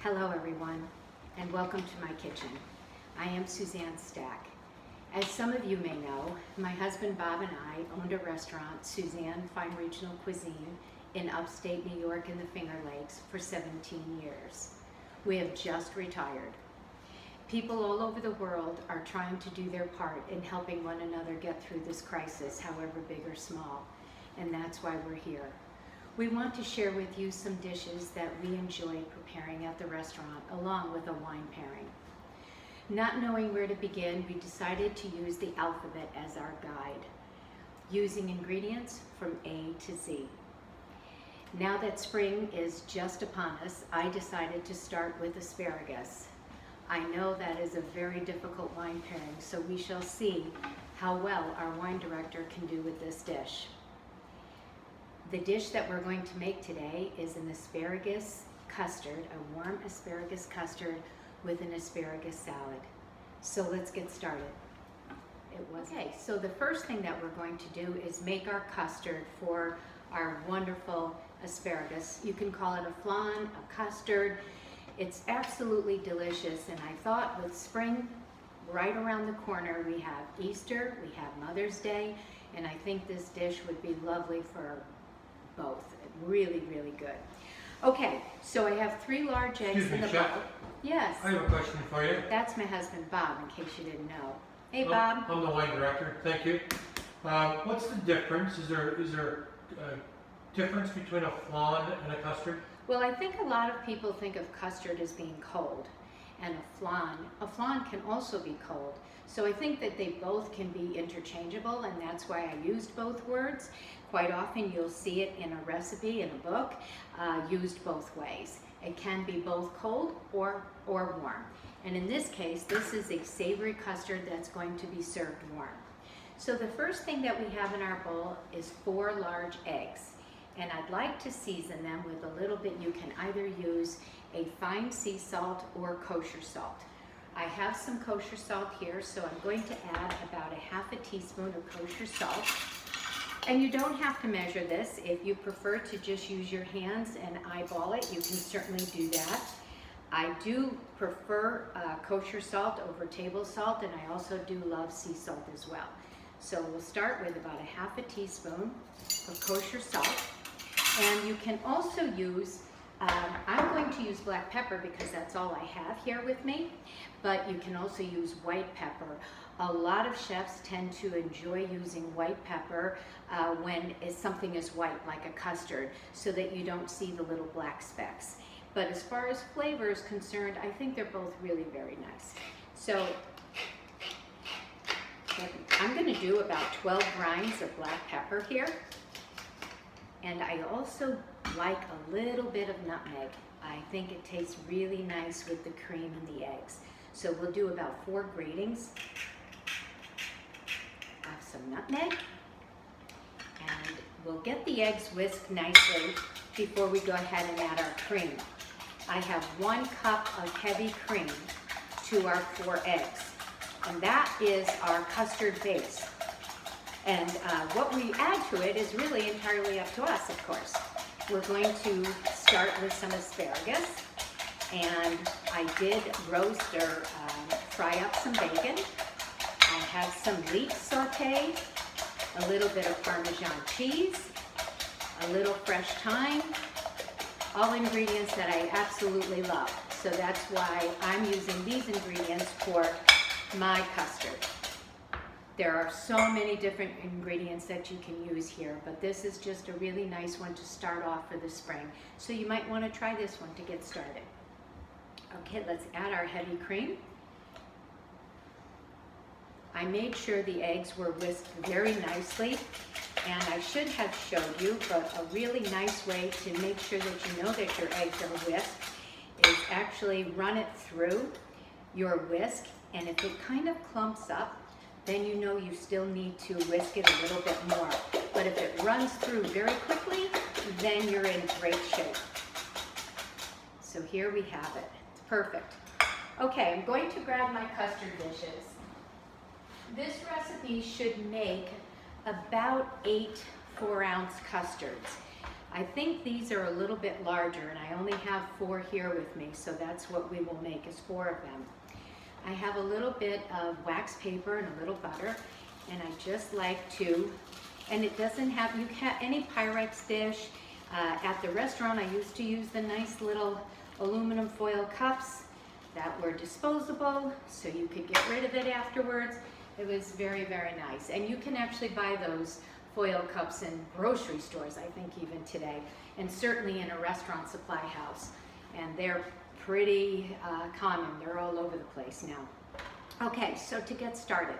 Hello everyone, and welcome to my kitchen. I am Suzanne Stack. As some of you may know, my husband Bob and I owned a restaurant, Suzanne Fine Regional Cuisine, in upstate New York in the Finger Lakes for 17 years. We have just retired. People all over the world are trying to do their part in helping one another get through this crisis, however big or small, and that's why we're here. We want to share with you some dishes that we enjoy preparing at the restaurant, along with a wine pairing. Not knowing where to begin, we decided to use the alphabet as our guide, using ingredients from A to Z. Now that spring is just upon us, I decided to start with asparagus. I know that is a very difficult wine pairing, so we shall see how well our wine director can do with this dish. The dish that we're going to make today is an asparagus custard, a warm asparagus custard with an asparagus salad. So let's get started. Okay, so the first thing that we're going to do is make our custard for our wonderful asparagus. You can call it a flan, a custard. It's absolutely delicious, and I thought with spring right around the corner, we have Easter, we have Mother's Day, and I think this dish would be lovely for both. Really, really good. Okay, so I have 3 large eggs in the bowl. Yes. I have a question for you. That's my husband Bob, in case you didn't know. Hey Bob. I'm the wine director. Thank you. What's the difference? Is there a difference between a flan and a custard? Well, I think a lot of people think of custard as being cold, and a flan can also be cold. So I think that they both can be interchangeable, and that's why I used both words. Quite often you'll see it in a recipe, in a book, used both ways. It can be both cold or warm. And in this case, this is a savory custard that's going to be served warm. So the first thing that we have in our bowl is 4 large eggs. And I'd like to season them with a little bit. You can either use a fine sea salt or kosher salt. I have some kosher salt here, so I'm going to add about a half a teaspoon of kosher salt. And you don't have to measure this. If you prefer to just use your hands and eyeball it, you can certainly do that. I do prefer kosher salt over table salt, and I also do love sea salt as well. So we'll start with about a half a teaspoon of kosher salt. And you can also use, I'm going to use black pepper because that's all I have here with me, but you can also use white pepper. A lot of chefs tend to enjoy using white pepper when something is white, like a custard, so that you don't see the little black specks. But as far as flavor is concerned, I think they're both really very nice. So I'm going to do about 12 grinds of black pepper here. And I also like a little bit of nutmeg. I think it tastes really nice with the cream and the eggs. So we'll do about 4 gratings of some nutmeg. And we'll get the eggs whisked nicely before we go ahead and add our cream. I have 1 cup of heavy cream to our 4 eggs. And that is our custard base. And what we add to it is really entirely up to us, of course. We're going to start with some asparagus. And I did roast or fry up some bacon. I have some leek sauteed, a little bit of Parmesan cheese, a little fresh thyme, all ingredients that I absolutely love. So that's why I'm using these ingredients for my custard. There are so many different ingredients that you can use here, but this is just a really nice one to start off for the spring. So you might want to try this one to get started. Okay, let's add our heavy cream. I made sure the eggs were whisked very nicely, and I should have showed you, but a really nice way to make sure that you know that your eggs are whisked is actually run it through your whisk, and if it kind of clumps up, then you know you still need to whisk it a little bit more. But if it runs through very quickly, then you're in great shape. So here we have it. It's perfect. Okay, I'm going to grab my custard dishes. This recipe should make about 8 4-ounce custards. I think these are a little bit larger, and I only have 4 here with me, so that's what we will make, is 4 of them. I have a little bit of wax paper and a little butter, and I just like to, and it doesn't have, you can, any Pyrex dish. At the restaurant, I used to use the nice little aluminum foil cups that were disposable, so you could get rid of it afterwards. It was very, very nice. And you can actually buy those foil cups in grocery stores, I think even today, and certainly in a restaurant supply house. And they're pretty common. They're all over the place now. Okay, so to get started,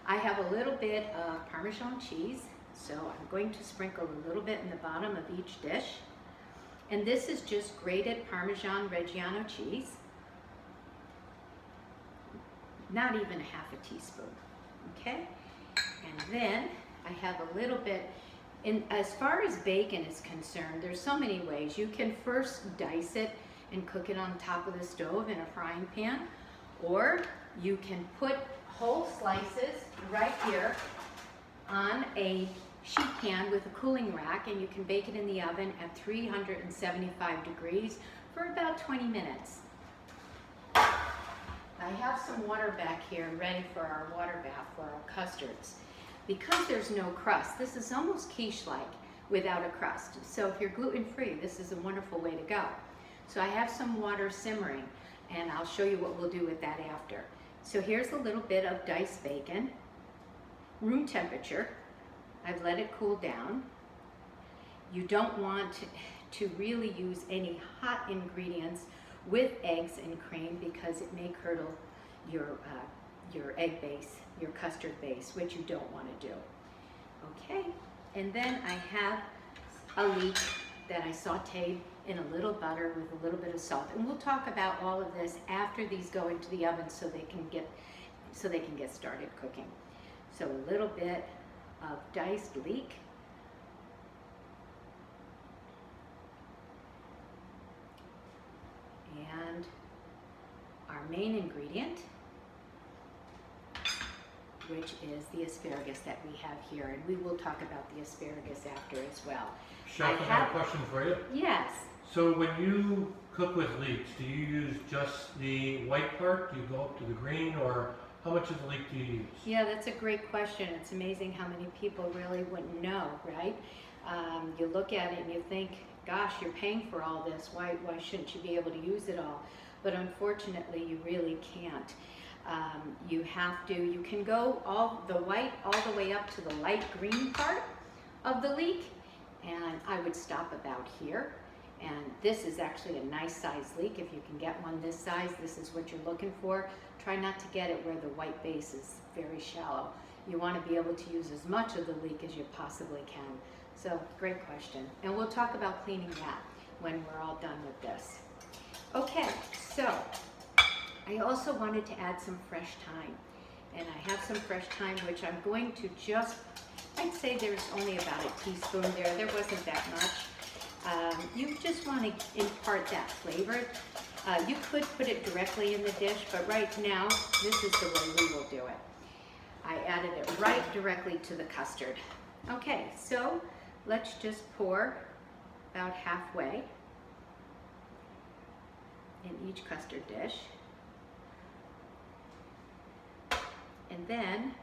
I have a little bit of Parmesan cheese. So I'm going to sprinkle a little bit in the bottom of each dish. And this is just grated Parmesan Reggiano cheese. Not even a half a teaspoon, okay? And then I have a little bit, as far as bacon is concerned, there's so many ways. You can first dice it and cook it on top of the stove in a frying pan, or you can put whole slices right here on a sheet pan with a cooling rack, and you can bake it in the oven at 375 degrees for about 20 minutes. I have some water back here ready for our water bath for our custards. Because there's no crust, this is almost quiche-like without a crust. So if you're gluten-free, this is a wonderful way to go. So I have some water simmering, and I'll show you what we'll do with that after. So here's a little bit of diced bacon, room temperature. I've let it cool down. You don't want to really use any hot ingredients with eggs and cream because it may curdle your egg base, your custard base, which you don't want to do. Okay, and then I have a leek that I sauteed in a little butter with a little bit of salt. And we'll talk about all of this after these go into the oven so they can get started cooking. So a little bit of diced leek. And our main ingredient, which is the asparagus that we have here. And we will talk about the asparagus after as well. Chef, I have a question for you. Yes. So when you cook with leeks, do you use just the white part? Do you go up to the green, or how much of the leek do you use? Yeah, that's a great question. It's amazing how many people really wouldn't know, right? You look at it and you think, gosh, you're paying for all this. Why shouldn't you be able to use it all? But unfortunately, you really can't. You can go the white all the way up to the light green part of the leek, and I would stop about here. And this is actually a nice size leek. If you can get one this size, this is what you're looking for. Try not to get it where the white base is very shallow. You want to be able to use as much of the leek as you possibly can. So, great question. And we'll talk about cleaning that when we're all done with this. Okay, so I also wanted to add some fresh thyme. And I have some fresh thyme, which I'm going to I'd say there's only about a teaspoon there. There wasn't that much. You just want to impart that flavor. You could put it directly in the dish, but right now, this is the way we will do it. I added it right directly to the custard. Okay, so let's just pour about halfway in each custard dish. And then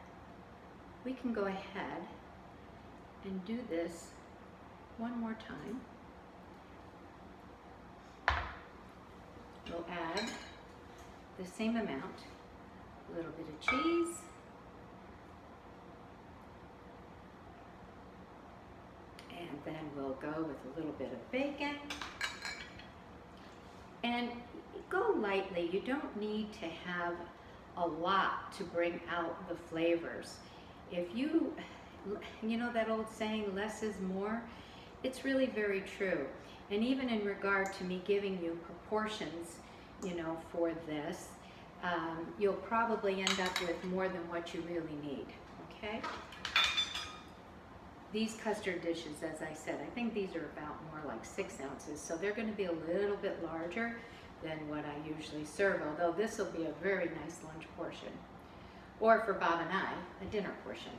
we can go ahead and do this one more time. We'll add the same amount, a little bit of cheese, and then we'll go with a little bit of bacon. And go lightly. You don't need to have a lot to bring out the flavors. If you know that old saying, less is more? It's really very true. And even in regard to me giving you proportions, for this, you'll probably end up with more than what you really need, okay? These custard dishes, as I said, I think these are about more like 6 ounces, so they're going to be a little bit larger than what I usually serve, although this will be a very nice lunch portion. Or for Bob and I, a dinner portion.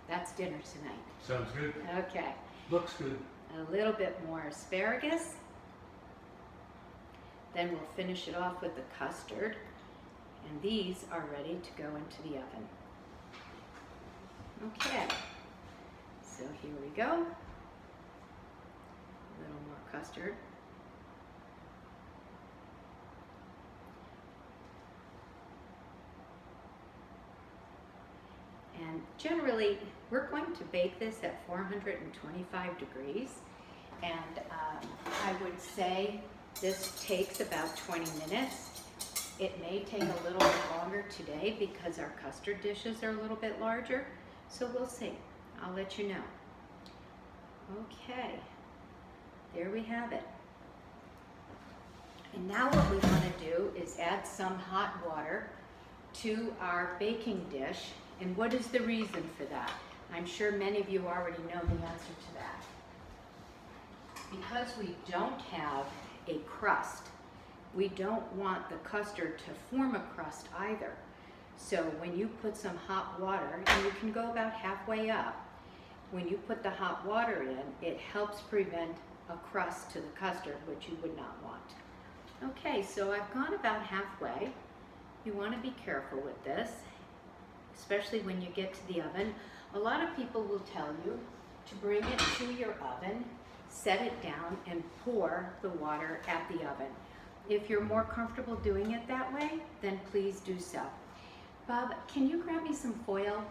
That's dinner tonight. Sounds good. Okay. Looks good. a little bit more asparagus. Then we'll finish it off with the custard. And these are ready to go into the oven. Okay, so here we go. A little more custard. And generally, we're going to bake this at 425 degrees. And I would say this takes about 20 minutes. It may take a little bit longer today because our custard dishes are a little bit larger. So we'll see. I'll let you know. Okay, there we have it. And now what we want to do is add some hot water to our baking dish. And what is the reason for that? I'm sure many of you already know the answer to that. Because we don't have a crust, we don't want the custard to form a crust either. So when you put some hot water, and you can go about halfway up, when you put the hot water in, it helps prevent a crust to the custard, which you would not want. Okay, so I've gone about halfway. You want to be careful with this, especially when you get to the oven. A lot of people will tell you to bring it to your oven, set it down, and pour the water at the oven. If you're more comfortable doing it that way, then please do so. Bob, can you grab me some foil?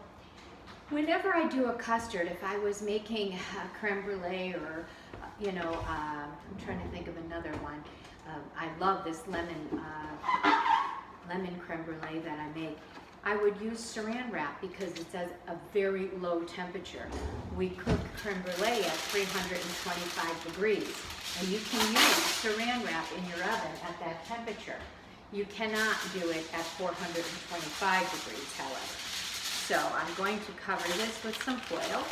Whenever I do a custard, if I was making a creme brulee or, I'm trying to think of another one. I love this lemon creme brulee that I make. I would use saran wrap because it's at a very low temperature. We cook creme brulee at 325 degrees, and you can use saran wrap in your oven at that temperature. You cannot do it at 425 degrees, however. So I'm going to cover this with some foil.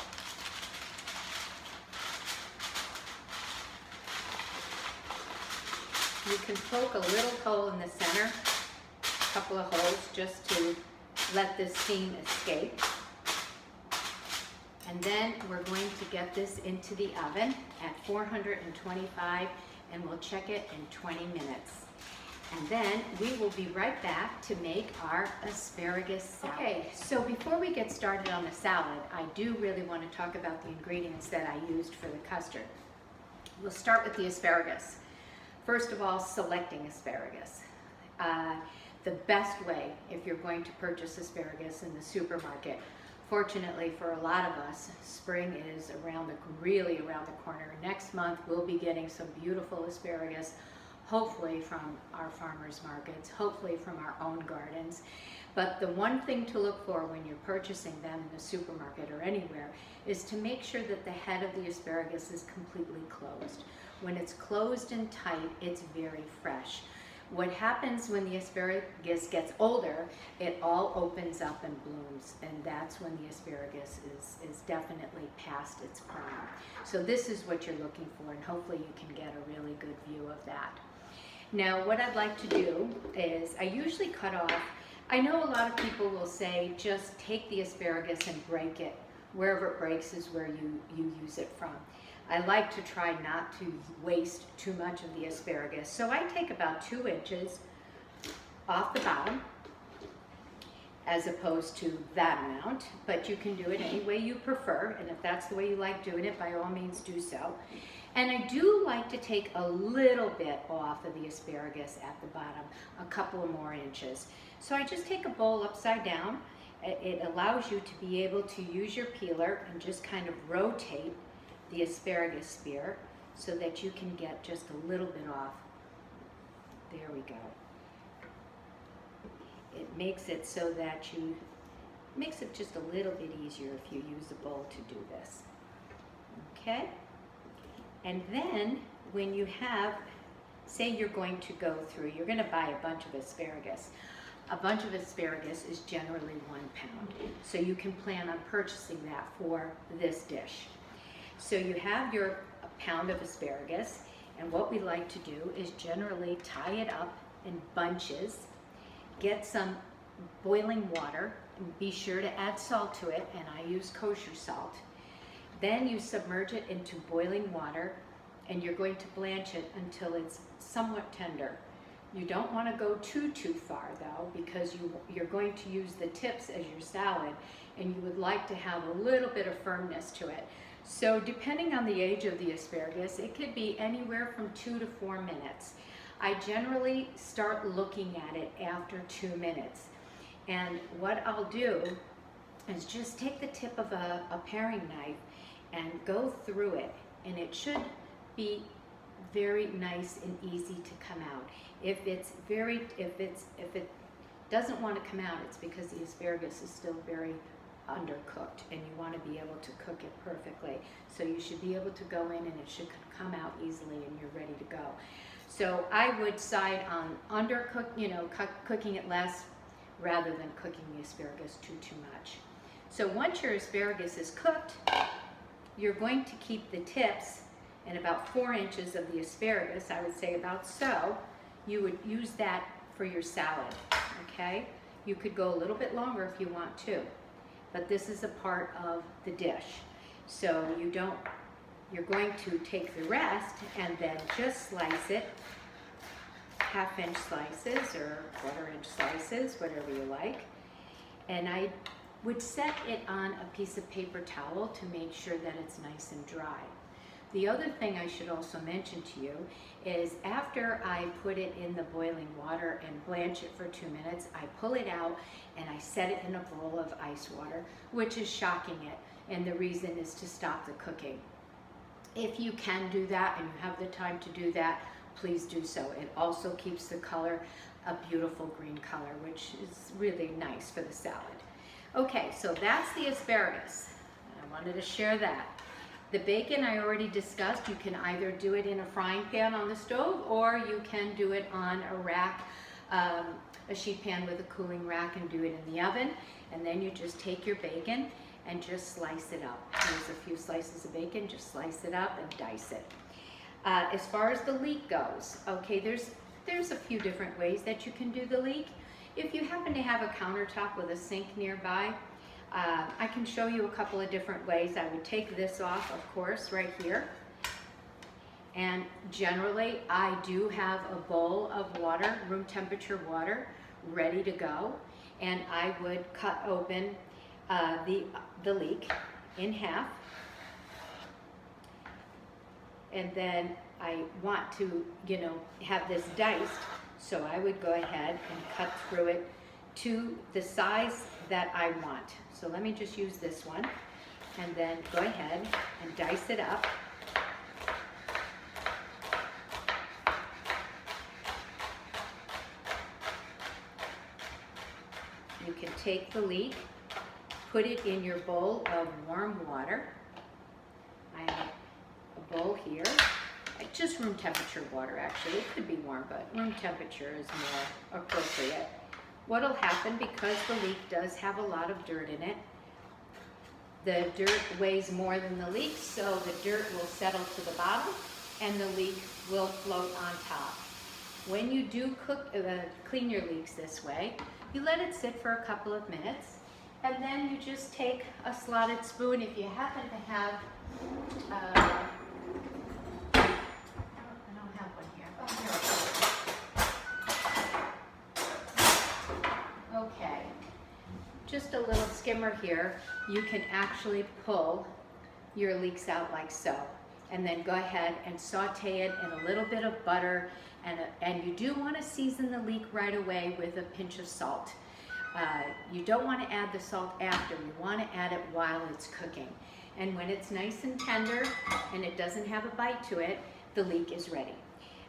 You can poke a little hole in the center, a couple of holes just to let this steam escape. And then we're going to get this into the oven at 425, and we'll check it in 20 minutes. And then we will be right back to make our asparagus salad. Okay, so before we get started on the salad, I do really want to talk about the ingredients that I used for the custard. We'll start with the asparagus. First of all, selecting asparagus. The best way, if you're going to purchase asparagus in the supermarket, fortunately for a lot of us, spring is really around the corner. Next month, we'll be getting some beautiful asparagus, hopefully from our farmers markets, hopefully from our own gardens. But the one thing to look for when you're purchasing them in the supermarket or anywhere is to make sure that the head of the asparagus is completely closed. When it's closed and tight, it's very fresh. What happens when the asparagus gets older, it all opens up and blooms, and that's when the asparagus is definitely past its prime. So this is what you're looking for, and hopefully you can get a really good view of that. Now, what I'd like to do is I usually cut off, I know a lot of people will say just take the asparagus and break it. Wherever it breaks is where you use it from. I like to try not to waste too much of the asparagus. So I take about 2 inches off the bottom as opposed to that amount, but you can do it any way you prefer, and if that's the way you like doing it, by all means do so. And I do like to take a little bit off of the asparagus at the bottom, a couple of more inches. So I just take a bowl upside down. It allows you to be able to use your peeler and just kind of rotate the asparagus spear so that you can get just a little bit off. There we go. It makes it so that makes it just a little bit easier if you use a bowl to do this. Okay? And then when you have, say you're going to go through, you're going to buy a bunch of asparagus. A bunch of asparagus is generally 1 pound. So you can plan on purchasing that for this dish. So you have your pound of asparagus, and what we like to do is generally tie it up in bunches, get some boiling water, and be sure to add salt to it, and I use kosher salt. Then you submerge it into boiling water, and you're going to blanch it until it's somewhat tender. You don't want to go too far though, because you're going to use the tips as your salad, and you would like to have a little bit of firmness to it. So depending on the age of the asparagus, it could be anywhere from 2 to 4 minutes. I generally start looking at it after 2 minutes. And what I'll do is just take the tip of a paring knife and go through it, and it should be very nice and easy to come out. If it doesn't want to come out, it's because the asparagus is still very undercooked, and you want to be able to cook it perfectly. So you should be able to go in, and it should come out easily, and you're ready to go. So I would side on cooking it less rather than cooking the asparagus too much. So once your asparagus is cooked, you're going to keep the tips in about 4 inches of the asparagus, I would say about so. You would use that for your salad, okay? You could go a little bit longer if you want to, but this is a part of the dish. So you're going to take the rest and then just slice it, 1/2 inch slices or 1/4 inch slices, whatever you like. And I would set it on a piece of paper towel to make sure that it's nice and dry. The other thing I should also mention to you is after I put it in the boiling water and blanch it for 2 minutes, I pull it out and I set it in a bowl of ice water, which is shocking it, and the reason is to stop the cooking. If you can do that and you have the time to do that, please do so. It also keeps the color a beautiful green color, which is really nice for the salad. Okay, so that's the asparagus. I wanted to share that. The bacon I already discussed. You can either do it in a frying pan on the stove, or you can do it on a rack, a sheet pan with a cooling rack, and do it in the oven. And then you just take your bacon and just slice it up. There's a few slices of bacon, just slice it up and dice it. As far as the leek goes, okay, there's a few different ways that you can do the leek. If you happen to have a countertop with a sink nearby, I can show you a couple of different ways. I would take this off, of course, right here. And generally, I do have a bowl of water, room temperature water, ready to go. And I would cut open the leek in half. And then I want to, have this diced, so I would go ahead and cut through it to the size that I want. So let me just use this one, and then go ahead and dice it up. You can take the leek, put it in your bowl of warm water. I have a bowl here, just room temperature water actually. It could be warm, but room temperature is more appropriate. What'll happen, because the leek does have a lot of dirt in it, the dirt weighs more than the leek, so the dirt will settle to the bottom and the leek will float on top. When you do clean your leeks this way, you let it sit for a couple of minutes, and then you just take a slotted spoon. If you happen to have, I don't have one here. Oh, here it is. Okay, just a little skimmer here. You can actually pull your leeks out like so, and then go ahead and saute it in a little bit of butter, and you do want to season the leek right away with a pinch of salt. You don't want to add the salt after. You want to add it while it's cooking. And when it's nice and tender and it doesn't have a bite to it, the leek is ready.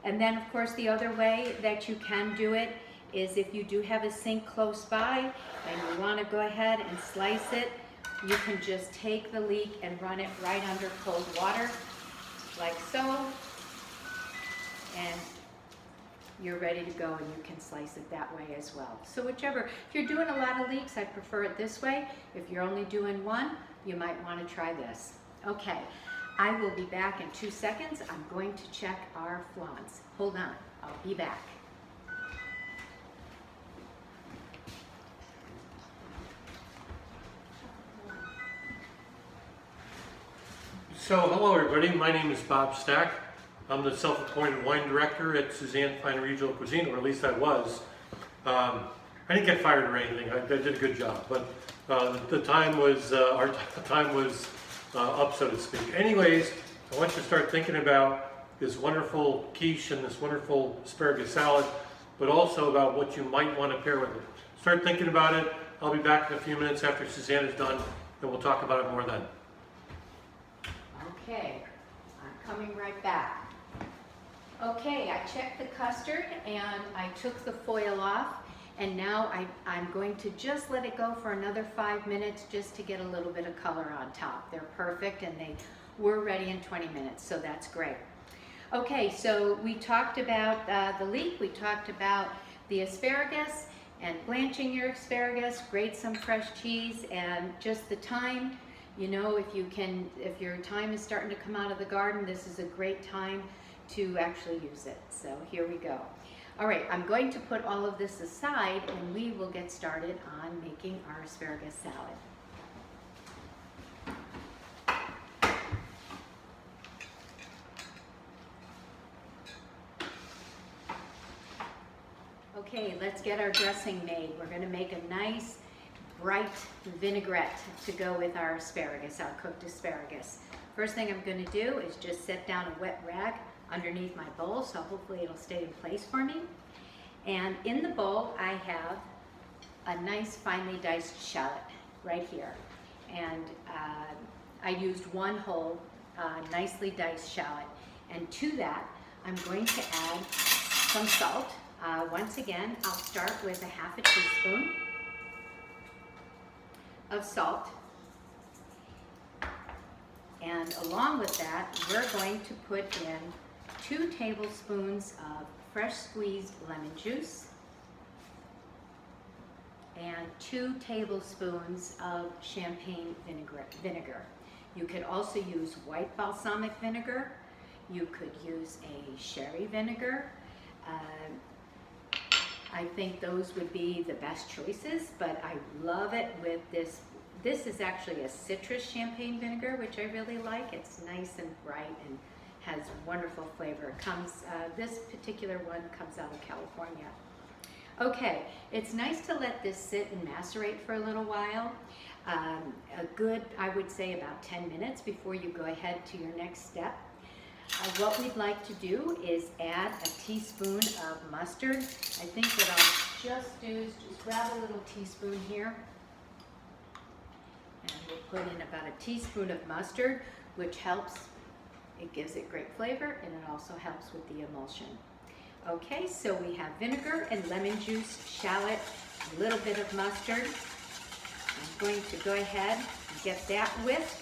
And then, of course, the other way that you can do it is if you do have a sink close by and you want to go ahead and slice it, you can just take the leek and run it right under cold water, like so, and you're ready to go, and you can slice it that way as well. So whichever, if you're doing a lot of leeks, I prefer it this way. If you're only doing one, you might want to try this. Okay, I will be back in 2 seconds. I'm going to check our flans. Hold on, I'll be back. So, hello everybody, my name is Bob Stack. I'm the self-appointed wine director at Suzanne Fine Regional Cuisine, or at least I was. I didn't get fired or anything, I did a good job, but the time was, our time was up, so to speak. Anyways, I want you to start thinking about this wonderful quiche and this wonderful asparagus salad, but also about what you might want to pair with it. Start thinking about it. I'll be back in a few minutes after Suzanne is done, and we'll talk about it more then. Okay, I'm coming right back. Okay, I checked the custard and I took the foil off, and now I'm going to just let it go for another 5 minutes just to get a little bit of color on top. They're perfect and they were ready in 20 minutes, so that's great. Okay, so we talked about the leek, we talked about the asparagus and blanching your asparagus, grate some fresh cheese, and just the time. You know, if your thyme is starting to come out of the garden, this is a great time to actually use it. So here we go. All right, I'm going to put all of this aside and we will get started on making our asparagus salad. Okay, let's get our dressing made. We're going to make a nice bright vinaigrette to go with our asparagus, our cooked asparagus. First thing I'm going to do is just set down a wet rag underneath my bowl, so hopefully it'll stay in place for me. And in the bowl I have a nice finely diced shallot right here. And I used one whole nicely diced shallot. And to that I'm going to add some salt. Once again, I'll start with a half a teaspoon of salt, and along with that we're going to put in 2 tablespoons of fresh squeezed lemon juice and 2 tablespoons of champagne vinegar. You could also use white balsamic vinegar. You could use a sherry vinegar. I think those would be the best choices, but I love it with this. This is actually a citrus champagne vinegar, which I really like. It's nice and bright and has wonderful flavor. It comes, this particular one comes out of California. Okay, it's nice to let this sit and macerate for a little while. A good, I would say about 10 minutes before you go ahead to your next step. What we'd like to do is add a teaspoon of mustard. I think what I'll just do is just grab a little teaspoon here. And we'll put in about a teaspoon of mustard, which helps. It gives it great flavor and it also helps with the emulsion. Okay, so we have vinegar and lemon juice, shallot, a little bit of mustard. I'm going to go ahead and get that whisked.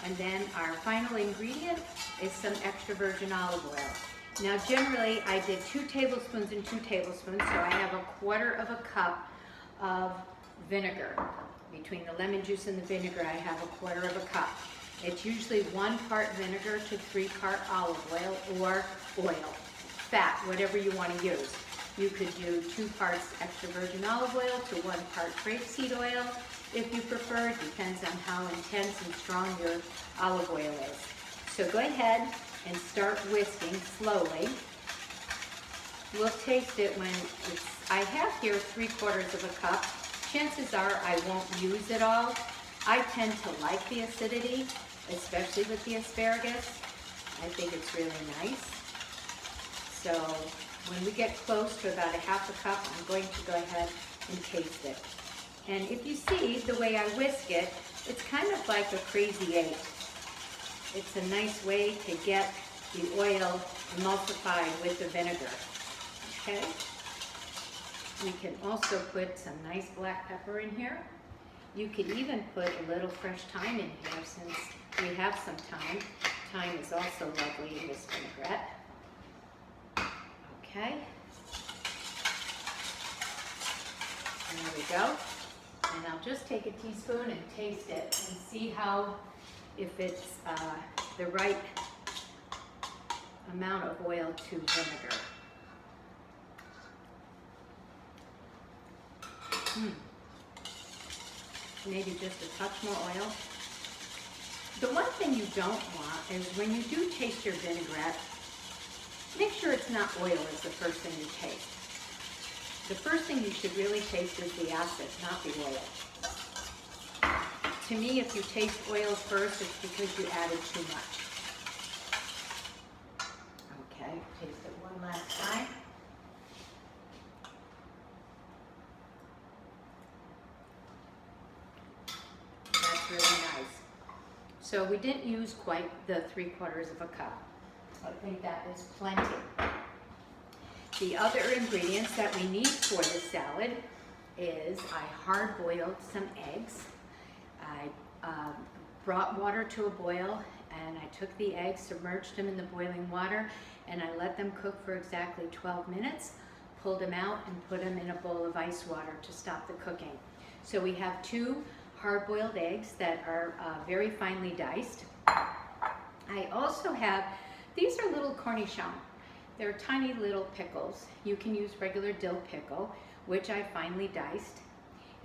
And then our final ingredient is some extra virgin olive oil. Now generally I did 2 tablespoons and 2 tablespoons, so I have 1/4 of a cup of vinegar. Between the lemon juice and the vinegar I have 1/4 of a cup. It's usually 1 part vinegar to 3 part olive oil or oil, fat, whatever you want to use. You could do 2 parts extra virgin olive oil to 1 part grapeseed oil. If you prefer, it depends on how intense and strong your olive oil is. So go ahead and start whisking slowly. We'll taste it when it's, I have here 3/4 of a cup. Chances are I won't use it all. I tend to like the acidity, especially with the asparagus. I think it's really nice. So when we get close to about 1/2 cup, I'm going to go ahead and taste it. And if you see the way I whisk it, it's kind of like a crazy 8. It's a nice way to get the oil emulsified with the vinegar. Okay? We can also put some nice black pepper in here. You could even put a little fresh thyme in here since we have some thyme. Thyme is also lovely in this vinaigrette. Okay. There we go. And I'll just take a teaspoon and taste it and see how, if it's the right amount of oil to vinegar. Maybe just a touch more oil. The one thing you don't want is when you do taste your vinaigrette, make sure it's not oil is the first thing you taste. The first thing you should really taste is the acid, not the oil. To me, if you taste oil first, it's because you added too much. Okay, taste it one last time. That's really nice. So we didn't use quite the 3/4 of a cup. I think that is plenty. The other ingredients that we need for this salad is I hard boiled some eggs. I brought water to a boil and I took the eggs, submerged them in the boiling water, and I let them cook for exactly 12 minutes, pulled them out and put them in a bowl of ice water to stop the cooking. So we have 2 hard-boiled eggs that are very finely diced. I also have, these are little cornichons. They're tiny little pickles. You can use regular dill pickle, which I finely diced.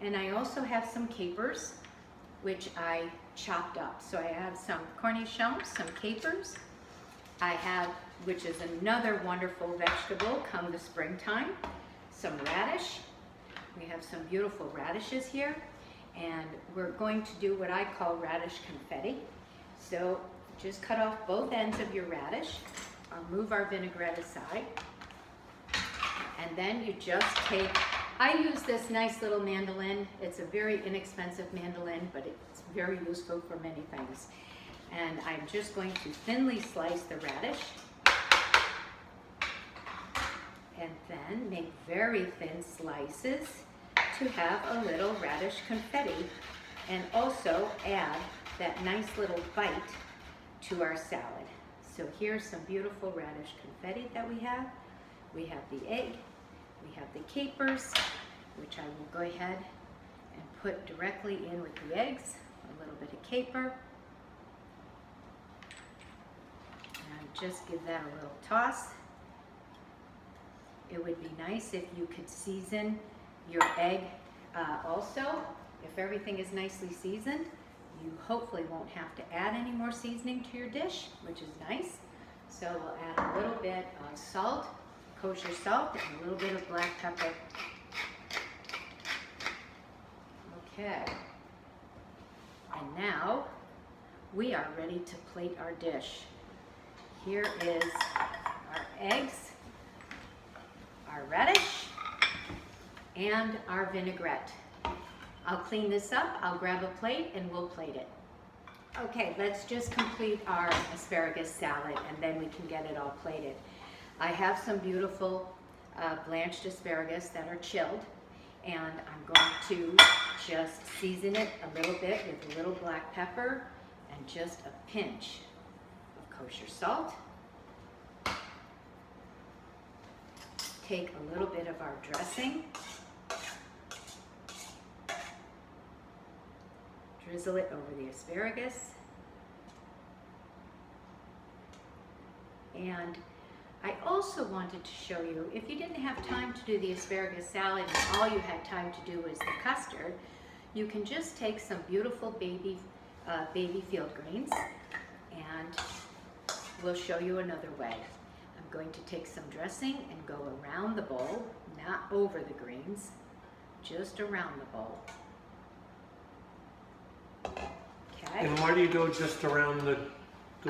And I also have some capers, which I chopped up. So I have some cornichons, some capers. I have, which is another wonderful vegetable come the springtime, some radish. We have some beautiful radishes here. And we're going to do what I call radish confetti. So just cut off both ends of your radish. I'll move our vinaigrette aside. And then you just take, I use this nice little mandolin. It's a very inexpensive mandolin, but it's very useful for many things. And I'm just going to thinly slice the radish. And then make very thin slices to have a little radish confetti, and also add that nice little bite to our salad. So here's some beautiful radish confetti that we have. We have the egg, we have the capers, which I will go ahead and put directly in with the eggs, a little bit of caper, and just give that a little toss. It would be nice if you could season your egg also. If everything is nicely seasoned, you hopefully won't have to add any more seasoning to your dish, which is nice. So we'll add a little bit of salt, kosher salt, and a little bit of black pepper. Okay. And now we are ready to plate our dish. Here is our eggs, our radish, and our vinaigrette. I'll clean this up, I'll grab a plate, and we'll plate it. Okay, let's just complete our asparagus salad, and then we can get it all plated. I have some beautiful blanched asparagus that are chilled, and I'm going to just season it a little bit with a little black pepper and just a pinch of kosher salt. Take a little bit of our dressing, drizzle it over the asparagus, and I also wanted to show you, if you didn't have time to do the asparagus salad and all you had time to do was the custard, you can just take some beautiful baby field greens, and we'll show you another way. I'm going to take some dressing and go around the bowl, not over the greens, just around the bowl. Okay. And why do you go just around the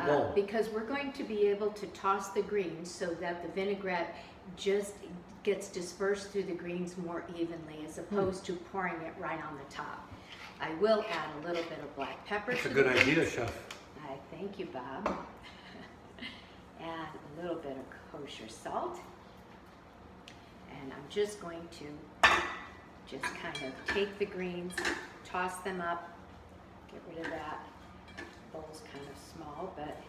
bowl? Because we're going to be able to toss the greens so that the vinaigrette just gets dispersed through the greens more evenly, as opposed to pouring it right on the top. I will add a little bit of black pepper. That's a good idea, Chef. Thank you, Bob. Add a little bit of kosher salt. And I'm just going to just kind of take the greens, toss them up, get rid of that. The bowl's kind of small, but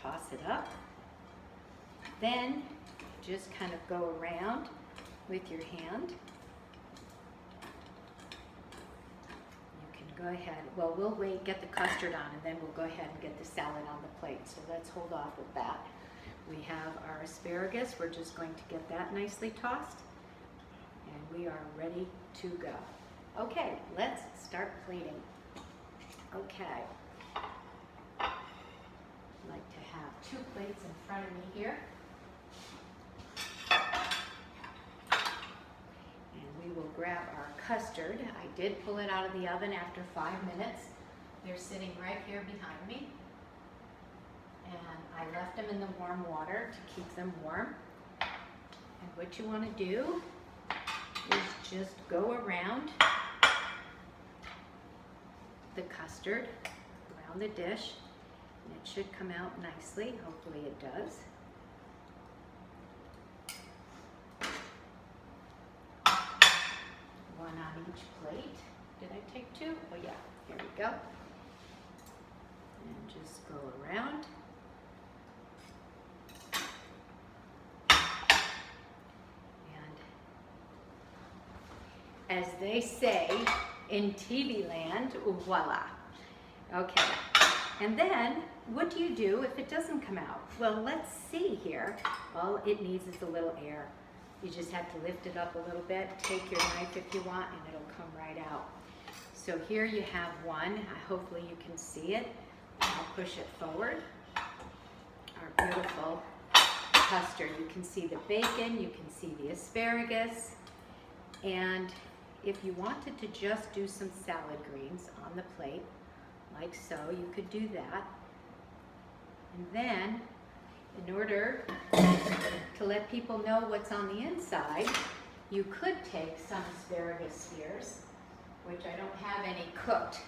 toss it up. Then just kind of go around with your hand. You can go ahead, well, we'll wait, get the custard on, and then we'll go ahead and get the salad on the plate. So let's hold off with that. We have our asparagus. We're just going to get that nicely tossed, and we are ready to go. Okay, let's start plating. Okay, I like to have 2 plates in front of me here. And we will grab our custard. I did pull it out of the oven after 5 minutes. They're sitting right here behind me. And I left them in the warm water to keep them warm. And what you want to do is just go around the custard, around the dish, and it should come out nicely. Hopefully it does. One on each plate. Did I take 2? Oh yeah, here we go. And just go around. And as they say in TV land, voila. Okay, and then what do you do if it doesn't come out? Well, let's see here. All it needs is a little air. You just have to lift it up a little bit, take your knife if you want, and it'll come right out. So here you have one. Hopefully you can see it. I'll push it forward. Our beautiful custard. You can see the bacon, you can see the asparagus, and if you wanted to just do some salad greens on the plate, like so, you could do that. And then, in order to let people know what's on the inside, you could take some asparagus spears, which I don't have any cooked.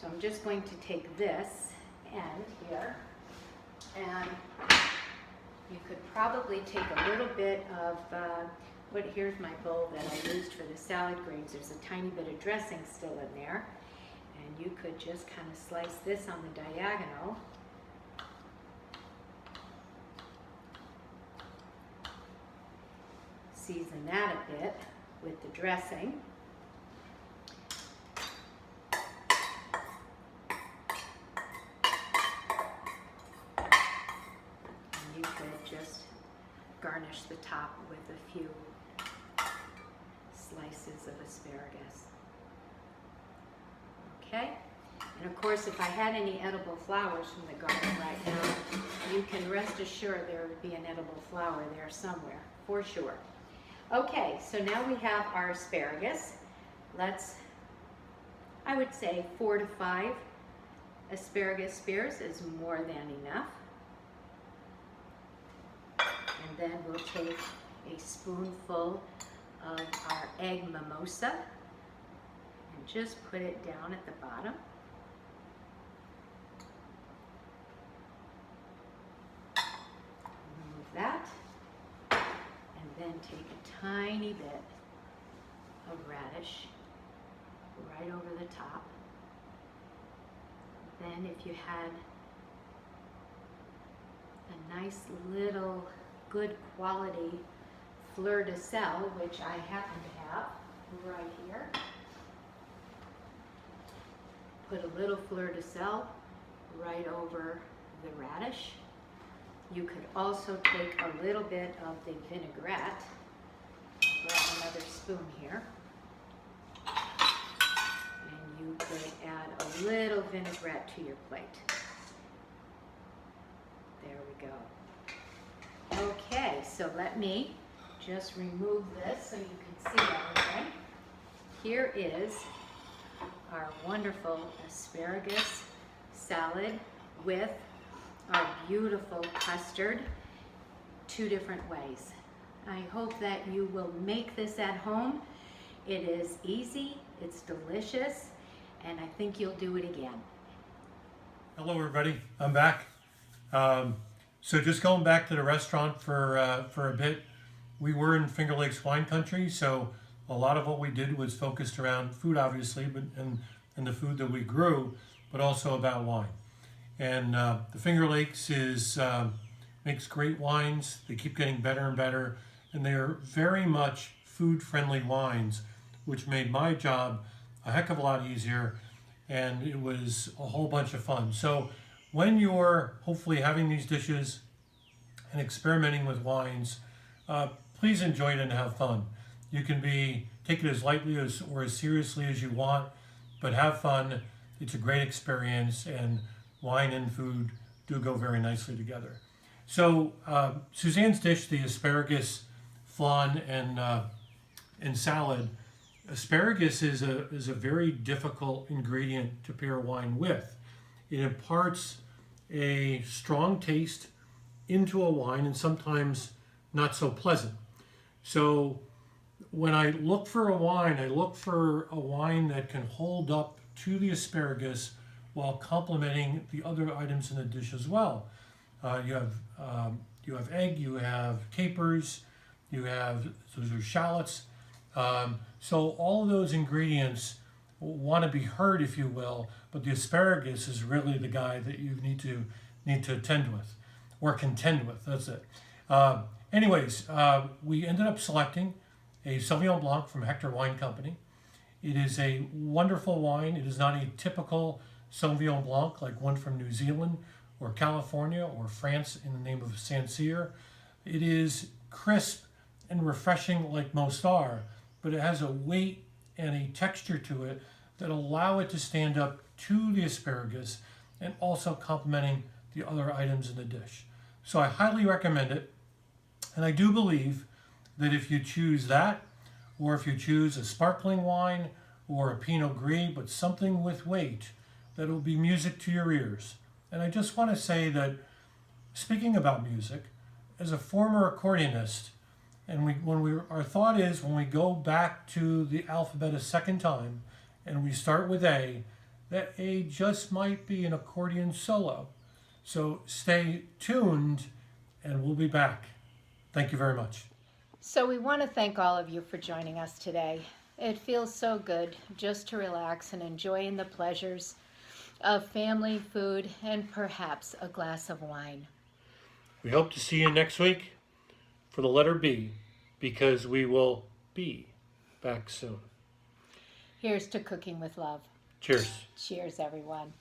So I'm just going to take this end here, and you could probably take a little bit of here's my bowl that I used for the salad greens. There's a tiny bit of dressing still in there. And you could just kind of slice this on the diagonal. Season that a bit with the dressing. And you could just garnish the top with a few slices of asparagus. Okay? And of course, if I had any edible flowers from the garden right now, you can rest assured there would be an edible flower there somewhere, for sure. Okay, so now we have our asparagus. I would say 4 to 5 asparagus spears is more than enough. And then we'll take a spoonful of our egg mimosa and just put it down at the bottom. Remove that. And then take a tiny bit of radish right over the top. Then if you had a nice little good quality fleur de sel, which I happen to have right here. Put a little fleur de sel right over the radish. You could also take a little bit of the vinaigrette. I'll grab another spoon here. And you could add a little vinaigrette to your plate. There we go. Okay, so let me just remove this so you can see everything. Here is our wonderful asparagus salad with our beautiful custard, 2 different ways. I hope that you will make this at home. It is easy, it's delicious, and I think you'll do it again. Hello everybody, I'm back. So just going back to the restaurant for a bit, we were in Finger Lakes wine country, so a lot of what we did was focused around food, obviously, but and the food that we grew, but also about wine. And the Finger Lakes makes great wines. They keep getting better and better, and they are very much food-friendly wines, which made my job a heck of a lot easier, and it was a whole bunch of fun. So when you're hopefully having these dishes and experimenting with wines, please enjoy it and have fun. You can take it as lightly or as seriously as you want, but have fun. It's a great experience, and wine and food do go very nicely together. So Suzanne's dish, the asparagus flan and salad. Asparagus is a very difficult ingredient to pair wine with. It imparts a strong taste into a wine and sometimes not so pleasant. So when I look for a wine, I look for a wine that can hold up to the asparagus while complementing the other items in the dish as well. You have egg, you have capers, those are shallots. So all of those ingredients want to be heard, if you will, but the asparagus is really the guy that you need to attend with, or contend with. That's it. Anyways, we ended up selecting a Sauvignon Blanc from Hector Wine Company. It is a wonderful wine. It is not a typical Sauvignon Blanc like one from New Zealand or California or France in the name of Sancerre. It is crisp and refreshing like most are, but it has a weight and a texture to it that allow it to stand up to the asparagus and also complementing the other items in the dish. So I highly recommend it, and I do believe that if you choose that, or if you choose a sparkling wine or a Pinot Gris, but something with weight, that will be music to your ears. And I just want to say that, speaking about music, as a former accordionist, and our thought is when we go back to the alphabet a second time, and we start with A, that A just might be an accordion solo. So stay tuned, and we'll be back. Thank you very much. So we want to thank all of you for joining us today. It feels so good just to relax and enjoy in the pleasures of family, food, and perhaps a glass of wine. We hope to see you next week for the letter B, because we will be back soon. Here's to cooking with love. Cheers. Cheers, everyone.